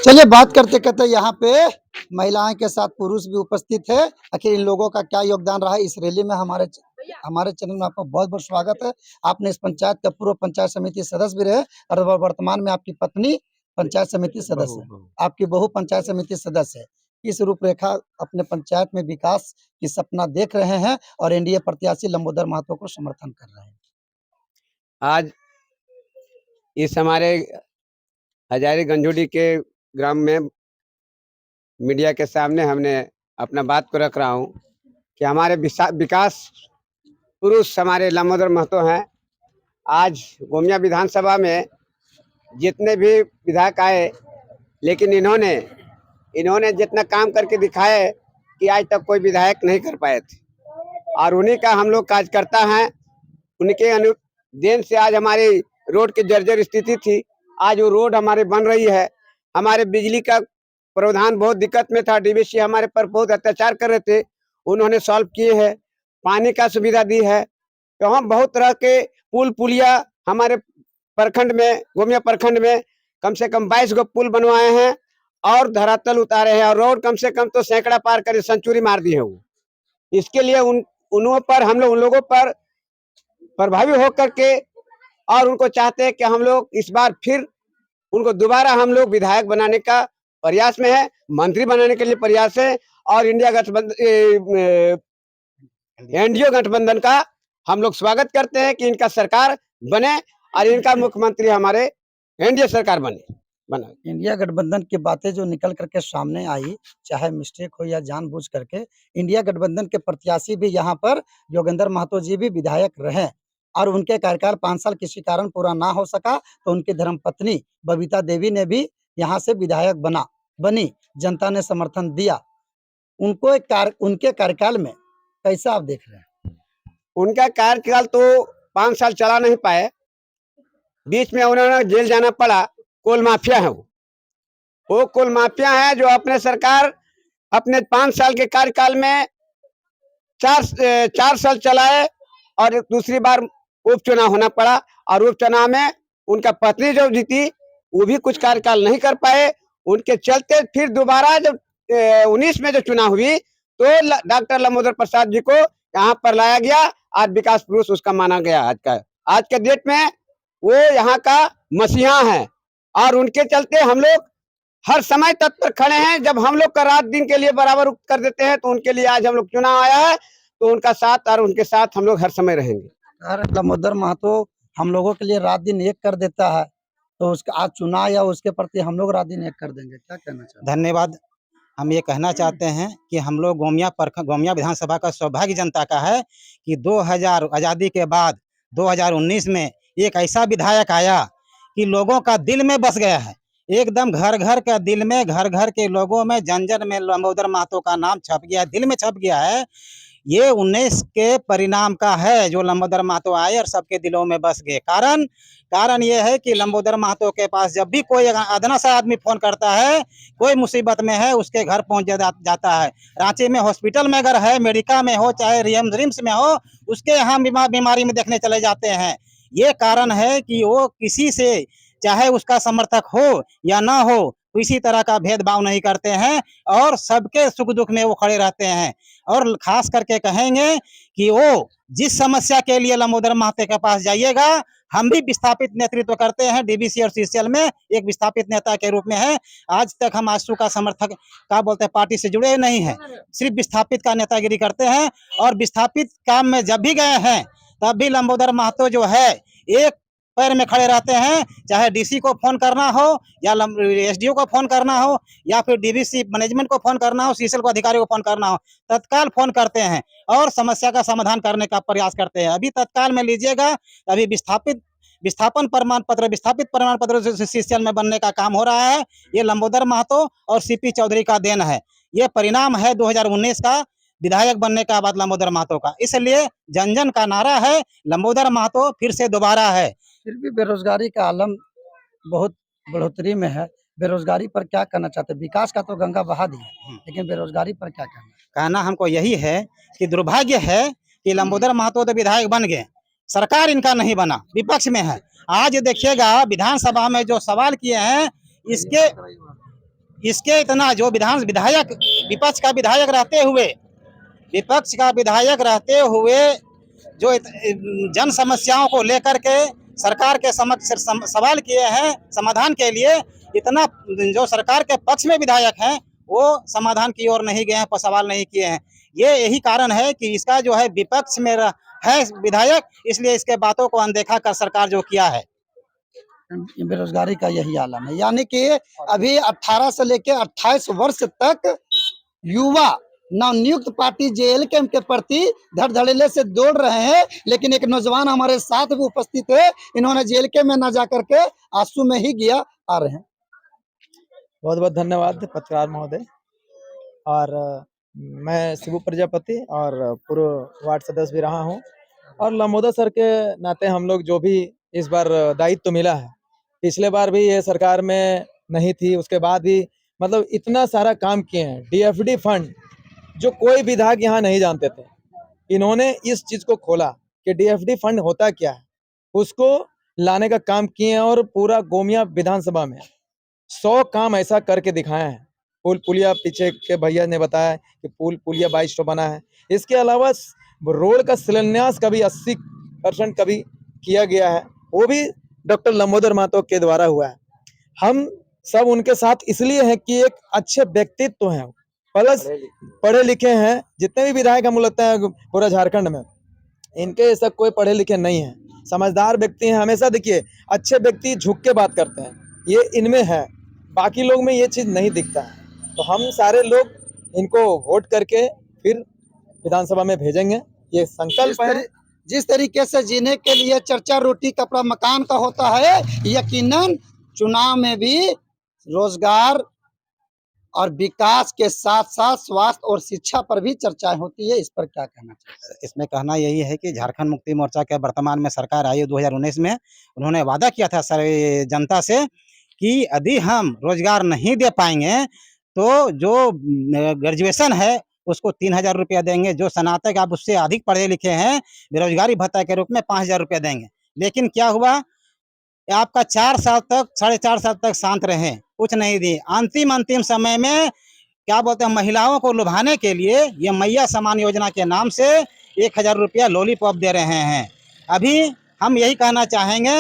चलिए बात करते करते यहाँ पे महिलाएं के साथ पुरुष भी उपस्थित है। आखिर इन लोगों का क्या योगदान रहा इस रैली में। हमारे चैनल में आपका बहुत बहुत स्वागत है। आपने इस पंचायत का पूर्व पंचायत समिति सदस्य भी रहे और वर्तमान में आपकी पत्नी पंचायत समिति सदस्य है, आपकी बहू पंचायत समिति सदस्य है। इस रूपरेखा अपने पंचायत में विकास की सपना देख रहे हैं और एनडीए प्रत्याशी लंबोदर महतो को समर्थन कर रहे हैं। आज इस हमारे हजारी गंजोड़ी के ग्राम में मीडिया के सामने हमने अपना बात को रख रहा हूं कि हमारे विकास पुरुष हमारे लंबोदर महतो हैं। आज गोमिया विधानसभा में जितने भी विधायक आए, लेकिन इन्होंने जितना काम करके दिखाए कि आज तक कोई विधायक नहीं कर पाए थे, और उन्हीं का हम लोग कार्यकर्ता हैं। उनके देन से आज हमारी रोड की जर्जर स्थिति थी, आज वो रोड हमारे बन रही है। हमारे बिजली का प्रावधान बहुत दिक्कत में था, डीवीसी हमारे पर बहुत अत्याचार कर रहे थे, उन्होंने सॉल्व किए हैं। पानी का सुविधा दी है, तो हम बहुत तरह के पुल पुलिया हमारे प्रखंड में, गोमिया प्रखंड में कम से कम 22 गो पुल बनवाए हैं और धरातल उतारे हैं, और रोड कम से कम तो सैकड़ा पार कर सेंचुरी मार दी है वो। इसके लिए उन लोगों पर प्रभावी होकर के और उनको चाहते हैं कि हम लोग इस बार फिर उनको दोबारा हम लोग विधायक बनाने का प्रयास में है, मंत्री बनाने के लिए प्रयास है। और एनडीए गठबंधन का हम लोग स्वागत करते हैं कि इनका सरकार बने और इनका मुख्यमंत्री हमारे एनडीए सरकार बना। इंडिया गठबंधन की बातें जो निकल करके सामने आई, चाहे मिस्टेक हो या जानबूझ करके, इंडिया गठबंधन के प्रत्याशी भी यहाँ पर योगेंद्र महतो जी भी विधायक रहे और उनके कार्यकाल 5 साल किसी कारण पूरा ना हो सका तो उनकी धर्मपत्नी बबीता देवी ने भी यहाँ से विधायक बनी, जनता ने समर्थन दिया उनके कार्यकाल में। कैसा आप देख रहे हैं? उनका कार्यकाल तो 5 साल चला नहीं पाए, बीच में उन्होंने जेल जाना पड़ा। कोल माफिया है वो कोल माफिया है जो अपने सरकार अपने 5 साल के कार्यकाल में 4 साल चलाए और दूसरी बार उपचुनाव होना पड़ा, और उपचुनाव में उनका पत्नी जो जीती वो भी कुछ कार्यकाल नहीं कर पाए। उनके चलते फिर दोबारा जब 19 में जो चुनाव हुई तो डॉक्टर लंबोदर प्रसाद जी को यहाँ पर लाया गया, आज विकास पुरुष उसका माना गया। आज के डेट में वो यहाँ का मसीहा है और उनके चलते हम लोग हर समय तत्पर खड़े हैं। जब हम लोग का रात दिन के लिए बराबर कर देते हैं तो उनके लिए आज हम लोग चुनाव आया है, तो उनका साथ और उनके साथ हम लोग हर समय रहेंगे। लंबोदर महतो हम लोगों के लिए रात दिन एक कर देता है, तो उसका आज चुनाव या उसके प्रति हम लोग रात दिन एक कर देंगे, क्या कहना चाहते हैं? धन्यवाद। हम ये कहना चाहते हैं कि हम लोग गोमिया विधानसभा का सौभाग्य जनता का है कि 2000 आज़ादी के बाद 2019 में एक ऐसा विधायक आया कि लोगों का दिल में बस गया है, एकदम घर घर का दिल में, घर घर के लोगों में, जन जन में लंबोदर महतो का नाम छप गया, दिल में छप गया है। ये 19 के परिणाम का है जो लंबोदर महतो आए और सबके दिलों में बस गए। कारण ये है कि लंबोदर महतो के पास जब भी कोई अदना सा आदमी फोन करता है, कोई मुसीबत में है, उसके घर पहुंच जाता है। रांची में हॉस्पिटल में अगर है, मेडिका में हो, चाहे रिम्स में हो, उसके यहाँ बीमारी में देखने चले जाते हैं। ये कारण है कि वो किसी से, चाहे उसका समर्थक हो या ना हो, किसी तरह का भेदभाव नहीं करते हैं और सबके सुख दुख में वो खड़े रहते हैं। और खास करके कहेंगे कि वो जिस समस्या के लिए लंबोदर महतो के पास जाइएगा, हम भी विस्थापित नेतृत्व करते हैं, डीवीसी और सीसीएल में एक विस्थापित नेता के रूप में है। आज तक हम आजसू का समर्थक का बोलते हैं पार्टी से जुड़े नहीं हैं, सिर्फ विस्थापित का नेतागिरी करते हैं। और विस्थापित काम में जब भी गए हैं तब भी लंबोदर महतो जो है एक पैर में खड़े रहते हैं, चाहे डीसी को फोन करना हो या एसडीओ को फोन करना हो या फिर डीवीसी मैनेजमेंट को फोन करना हो, सीसीएल को अधिकारी को फोन करना हो, तत्काल फोन करते हैं और समस्या का समाधान करने का प्रयास करते हैं। अभी तत्काल में लीजिएगा, अभी विस्थापित प्रमाण पत्र सीसीएल में बनने का काम हो रहा है। ये लंबोदर महतो और सीपी चौधरी का देन है, ये परिणाम है 2019 का विधायक बनने का बाद लंबोदर महतो का। इसलिए जन जन का नारा है, लंबोदर महतो फिर से दोबारा है। फिर भी बेरोजगारी का आलम बहुत बढ़ोतरी में है, बेरोजगारी पर क्या कहना चाहते हैं? विकास का तो गंगा बहा दी है, लेकिन बेरोजगारी पर क्या कहना हमको यही है कि दुर्भाग्य है कि लंबोदर महतो तो विधायक बन गए, सरकार इनका नहीं बना, विपक्ष में है। आज देखिएगा विधानसभा में जो सवाल किए हैं, इसके इतना जो विधायक विपक्ष का विधायक रहते हुए जो जन समस्याओं को लेकर के सरकार के समक्ष सवाल किए हैं समाधान के लिए, इतना जो सरकार के पक्ष में विधायक हैं वो समाधान की ओर नहीं गए हैं, सवाल नहीं किए हैं। ये यही कारण है कि इसका जो है विपक्ष में है विधायक, इसलिए इसके बातों को अनदेखा कर सरकार जो किया है। बेरोजगारी का यही आलम है, यानी कि अभी 18 से लेकर 28 वर्ष तक युवा नवनियुक्त पार्टी जेएलके के प्रति धड़धड़ेले से दौड़ रहे हैं, लेकिन एक नौजवान हमारे साथ भी उपस्थित है, इन्होंने जेएलके में न जा करके आंसू में ही गिया आ रहे हैं। बहुत बहुत धन्यवाद पत्रकार महोदय। और मैं शिबू प्रजापति और पूर्व वार्ड सदस्य भी रहा हूं, और लंबोदर सर के नाते हम लोग जो भी इस बार दायित्व मिला है, पिछले बार भी ये सरकार में नहीं थी, उसके बाद भी मतलब इतना सारा काम किए हैं। डीएफडी फंड जो कोई विधायक यहाँ नहीं जानते थे, इन्होंने इस चीज को खोला कि डीएफडी फंड होता क्या है, उसको लाने का काम किए हैं। और पूरा गोमिया विधानसभा में 100 काम ऐसा करके दिखाए हैं। पुल पुलिया, पीछे के भैया ने बताया कि पुल पुलिया 22 बना है। इसके अलावा रोड का शिलान्यास का भी 80% कभी किया गया है, वो भी डॉक्टर लंबोदर महतो के द्वारा हुआ है। हम सब उनके साथ इसलिए हैं कि एक अच्छे व्यक्तित्व हैं, प्लस पढ़े लिखे हैं। जितने भी विधायक हमको लगता है पूरा झारखंड में, इनके ऐसा कोई पढ़े लिखे नहीं है, समझदार व्यक्ति हैं। हमेशा देखिए अच्छे व्यक्ति झुक के बात करते हैं, ये इनमें है, बाकी लोग में ये चीज नहीं दिखता है। तो हम सारे लोग इनको वोट करके फिर विधानसभा में भेजेंगे, ये संकल्प है। जिस तरीके से जीने के लिए चर्चा रोटी कपड़ा मकान का होता है, यकीनन चुनाव में भी रोजगार और विकास के साथ साथ स्वास्थ्य और शिक्षा पर भी चर्चाएं होती है। इस पर क्या कहना चाहिए? इसमें कहना यही है कि झारखंड मुक्ति मोर्चा के वर्तमान में सरकार आई 2019 में, उन्होंने वादा किया था जनता से कि यदि हम रोजगार नहीं दे पाएंगे तो जो ग्रेजुएशन है उसको 3,000 रुपया देंगे, जो स्नातक आप उससे अधिक पढ़े लिखे हैं बेरोजगारी भत्ता के रूप में 5,000 रुपया देंगे। लेकिन क्या हुआ, आपका 4 साल तक 4.5 साल तक शांत रहे, कुछ नहीं दी। अंतिम समय में क्या बोलते हैं, महिलाओं को लुभाने के लिए ये मैया सम्मान योजना के नाम से 1,000 रुपया लॉलीपॉप दे रहे हैं। अभी हम यही कहना चाहेंगे,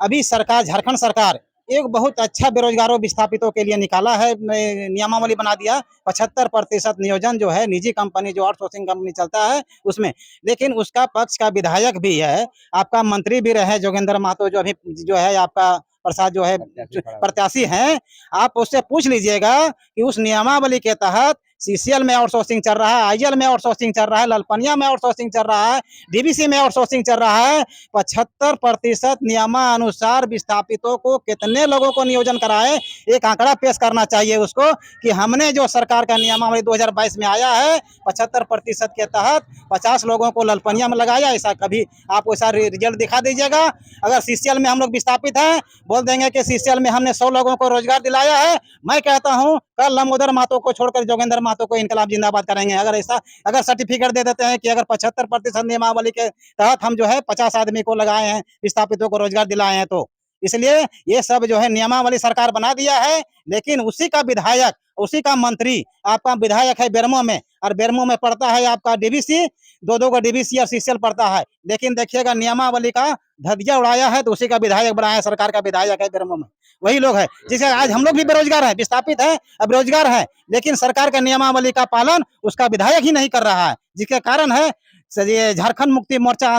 अभी सरकार, झारखंड सरकार एक बहुत अच्छा बेरोजगारों विस्थापितों के लिए निकाला है, नियमावली बना दिया। 75% नियोजन जो है निजी कंपनी, जो आउटसोर्सिंग कंपनी चलता है उसमें, लेकिन उसका पक्ष का विधायक भी है, आपका मंत्री भी रहे जोगेंद्र महतो, जो अभी जो है आपका प्रसाद जो है प्रत्याशी हैं, आप उससे पूछ लीजिएगा कि उस नियमावली के तहत सीसीएल में आउटसोर्सिंग चल रहा है, आईएल में आउटसोर्सिंग चल रहा है, ललपनिया में आउटसोर्सिंग चल रहा है, डीबीसी में आउटसोर्सिंग चल रहा है। 75% नियमानुसार विस्थापितों को कितने लोगों को नियोजन कराए, एक आंकड़ा पेश करना चाहिए उसको कि हमने जो सरकार का नियमावली 2022 में आया है 75% के तहत 50 लोगों को ललपनिया में लगाया। ऐसा कभी आप वैसा रिजल्ट दिखा दीजिएगा। अगर सीसीएल में हम लोग विस्थापित हैं, बोल देंगे कि सीसीएल में हमने 100 लोगों को रोजगार दिलाया है। मैं कहता हूं कल लंबोदर महतो को छोड़कर जोगेंद्र महतो को इनकलाब जिंदाबाद करेंगे। अगर सर्टिफिकेट दे देते हैं कि अगर 75% नियमावली के तहत हम जो है 50 आदमी को लगाए हैं, विस्थापितों को रोजगार दिलाए हैं, तो इसलिए ये सब जो है नियमावली सरकार बना दिया है। लेकिन उसी का विधायक, उसी का मंत्री, आपका विधायक है बेरमो में, और बेरमो में पड़ता है आपका डीबीसी, दो का डीबीसी और सीसीएल पड़ता है। लेकिन देखिएगा नियमावली का धज्जिया उड़ाया है तो उसी का विधायक बनाया, सरकार का विधायक है बेरमो में, वही लोग है जिसे आज हम लोग भी बेरोजगार हैं, विस्थापित हैं, अब बेरोजगार हैं, लेकिन सरकार का नियमावली का पालन उसका विधायक ही नहीं कर रहा है। जिसके कारण है ये झारखंड मुक्ति मोर्चा,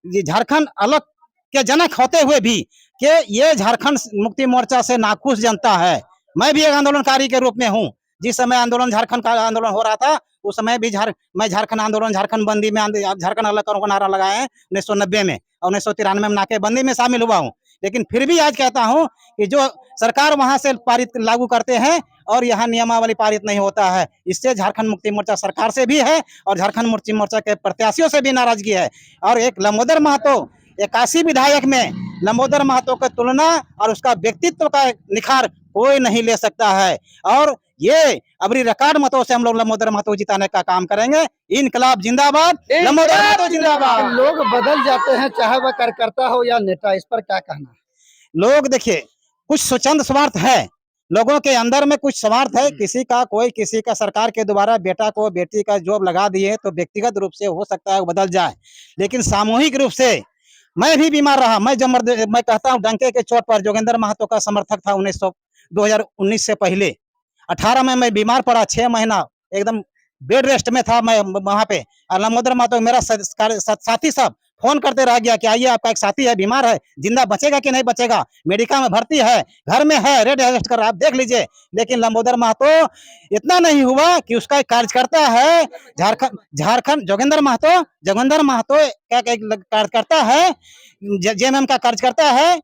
झारखंड अलग के जनक होते हुए भी कि ये झारखंड मुक्ति मोर्चा से नाखुश जनता है। मैं भी एक आंदोलनकारी के रूप में हूँ। जिस समय आंदोलन, झारखंड का आंदोलन हो रहा था, उस समय भी मैं झारखंड आंदोलन, झारखंड बंदी में, झारखंड अलग करो का नारा लगाए हैं 1990 में, और 1993 में नाकेबंदी में शामिल हुआ हूँ। लेकिन फिर भी आज कहता हूँ कि जो सरकार वहां से पारित लागू करते हैं और यहाँ नियमावली पारित नहीं होता है, इससे झारखंड मुक्ति मोर्चा सरकार से भी है और झारखंड मुक्ति मोर्चा के प्रत्याशियों से भी नाराजगी है। और एक लंबोदर महतो, 81 विधायक में लंबोदर महतो की तुलना और उसका व्यक्तित्व का निखार कोई नहीं ले सकता है। और ये अबरी रिकॉर्ड मतों से हम लोग लंबोदर महतो जिताने का काम करेंगे। इनकलाब जिंदाबाद, लंबोदर महतो जिंदाबाद। लोग बदल जाते हैं, चाहे वह कार्यकर्ता हो या नेता, इस पर क्या कहना है? लोग देखिए, कुछ स्वच्छंद स्वार्थ है, लोगों के अंदर में कुछ स्वार्थ है, किसी का सरकार के द्वारा बेटा को बेटी का जॉब लगा दिए तो व्यक्तिगत रूप से हो सकता है वो बदल जाए, लेकिन सामूहिक रूप से मैं भी बीमार रहा। मैं कहता हूँ डंके के चोट पर जोगेंद्र महतो का समर्थक था 2019 से पहले। 18 में मैं बीमार पड़ा, 6 महीना एकदम बेड रेस्ट में था मैं वहां पे। और लंबोदर महतो मेरा साथी सब फोन करते रह गया कि आइए आपका एक साथी है, बीमार है, जिंदा बचेगा कि नहीं बचेगा, मेडिका में भर्ती है, घर में है, रेड अलर्ट कर आप देख लीजिए। लेकिन लंबोदर महतो इतना नहीं हुआ कि उसका एक कार्यकर्ता है झारखंड जोगेंद्र महतो क्या कार्यकर्ता है, जेएमएम का कार्यकर्ता है,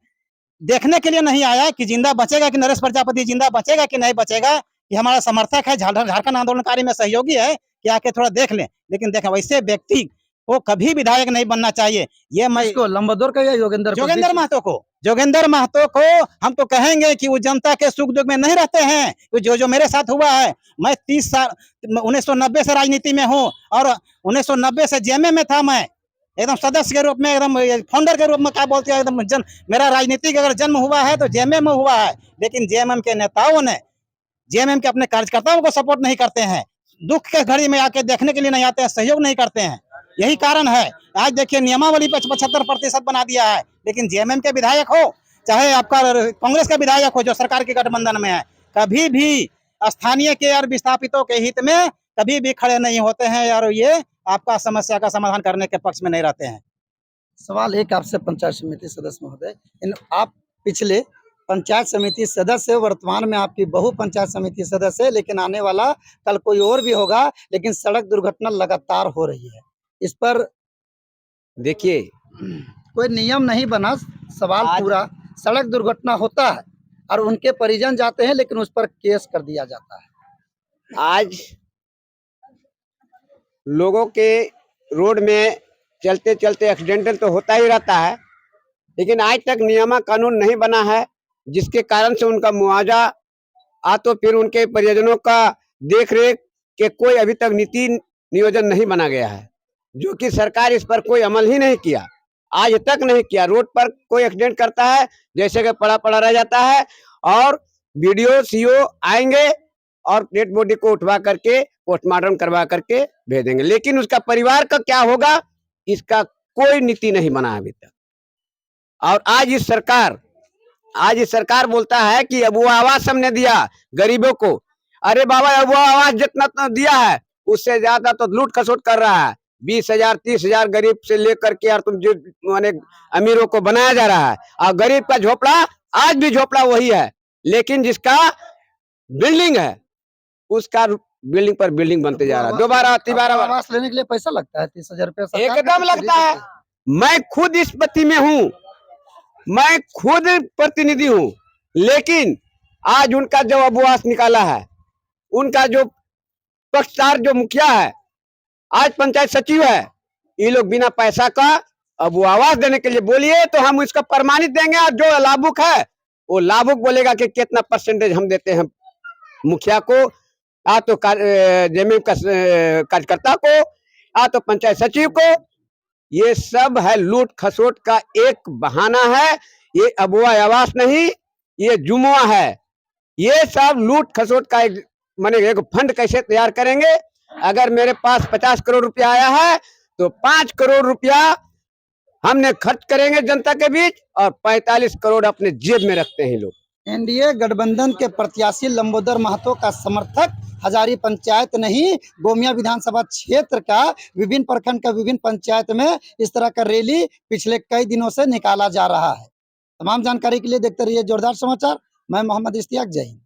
देखने के लिए नहीं आया कि जिंदा बचेगा कि नरेश प्रजापति जिंदा बचेगा कि नहीं बचेगा। ये हमारा समर्थक है, झारखंड आंदोलनकारी में सहयोगी है, कि आके थोड़ा देख लें। लेकिन देखा वैसे व्यक्ति को कभी विधायक नहीं बनना चाहिए। ये मैं इसको लंबोदर का या योगेंद्र जोगेंद्र महतो को हम तो कहेंगे कि वो जनता के सुख दुख में नहीं रहते हैं। तो जो मेरे साथ हुआ है, मैं 30 साल 1990 से राजनीति में हूँ और 1990 से जेएमएम में था। मैं एकदम सदस्य के रूप में, एकदम फाउंडर के रूप में क्या बोलते हैं, एकदम मेरा राजनीतिक अगर जन्म हुआ है तो जेएमएम में हुआ है। लेकिन जेएमएम के नेताओं ने जेएमएम के अपने कार्यकर्ताओं को सपोर्ट नहीं करते हैं, दुख के घड़ी में आके देखने के लिए नहीं आते हैं, सहयोग नहीं करते हैं। यही कारण है आज देखिए नियमावली पर 75% बना दिया है। लेकिन जेएमएम के विधायक हो चाहे आपका कांग्रेस का विधायक हो जो सरकार के गठबंधन में है, कभी भी स्थानीय के और विस्थापितों के हित में कभी भी खड़े नहीं होते हैं और ये आपका समस्या का समाधान करने के पक्ष में नहीं रहते हैं। सवाल एक आपसे पंचायत समिति सदस्य महोदय, आप पिछले पंचायत समिति सदस्य, वर्तमान में आपकी बहु पंचायत समिति सदस्य है, लेकिन आने वाला कल कोई और भी होगा, लेकिन सड़क दुर्घटना लगातार हो रही है। इस पर देखिए कोई नियम नहीं बना, सवाल पूरा सड़क दुर्घटना होता है और उनके परिजन जाते हैं, लेकिन उस पर केस कर दिया जाता है। आज लोगों के रोड में चलते चलते एक्सीडेंटल तो होता ही रहता है, लेकिन आज तक नियम कानून नहीं बना है, जिसके कारण से उनका मुआवजा तो फिर उनके परिजनों का देख रेख के कोई अभी तक नीति नियोजन नहीं बना गया है, जो कि सरकार इस पर कोई अमल ही नहीं किया, आज तक नहीं किया। रोड पर कोई एक्सीडेंट करता है जैसे कि पड़ा पड़ा रह जाता है और वीडियो सीओ आएंगे और डेड बॉडी को उठवा करके पोस्टमार्टम करवा करके भेजेंगे, लेकिन उसका परिवार का क्या होगा इसका कोई नीति नहीं बना अभी तक। और आज इस सरकार बोलता है कि अब वो आवास हमने दिया गरीबों को। अरे बाबा, अब वो आवास जितना तो दिया है उससे ज्यादा तो लूट खसोट कर रहा है। 20,000 30,000 गरीब से लेकर के और तुम जो माने अमीरों को बनाया जा रहा है, और गरीब का झोपड़ा आज भी झोपड़ा वही है, लेकिन जिसका बिल्डिंग है उसका बिल्डिंग पर बिल्डिंग बनते जा रहा है। दोबारा तिबारा आवास लेने के लिए पैसा लगता है 30,000 रुपया एकदम लगता है। मैं खुद इस पति में हूँ, मैं खुद प्रतिनिधि हूँ, लेकिन आज उनका जो अबुआस निकाला है, उनका जो पक्षकार जो मुखिया है, आज पंचायत सचिव है, ये लोग बिना पैसा का अब वो आवास देने के लिए बोलिए तो हम इसका प्रमाणित देंगे। और जो लाभुक है वो लाभुक बोलेगा कि कितना परसेंटेज हम देते हैं मुखिया को, तो जेएमएम का कार्यकर्ता को, तो पंचायत सचिव को। ये सब है लूट खसोट का एक बहाना है। ये अबुआ आवास नहीं, ये जुमुआ है। ये सब लूट खसोट का एक फंड कैसे तैयार करेंगे। अगर मेरे पास 50 करोड़ रुपया आया है तो 5 करोड़ रुपया हमने खर्च करेंगे जनता के बीच और 45 करोड़ अपने जेब में रखते हैं लोग। एनडीए गठबंधन के प्रत्याशी लंबोदर महतो का समर्थक हजारी पंचायत नहीं, गोमिया विधानसभा क्षेत्र का विभिन्न प्रखंड का विभिन्न पंचायत में इस तरह का रैली पिछले कई दिनों से निकाला जा रहा है। तमाम जानकारी के लिए देखते रहिए जोरदार समाचार। मैं मोहम्मद इश्तियाक, जय हिंद।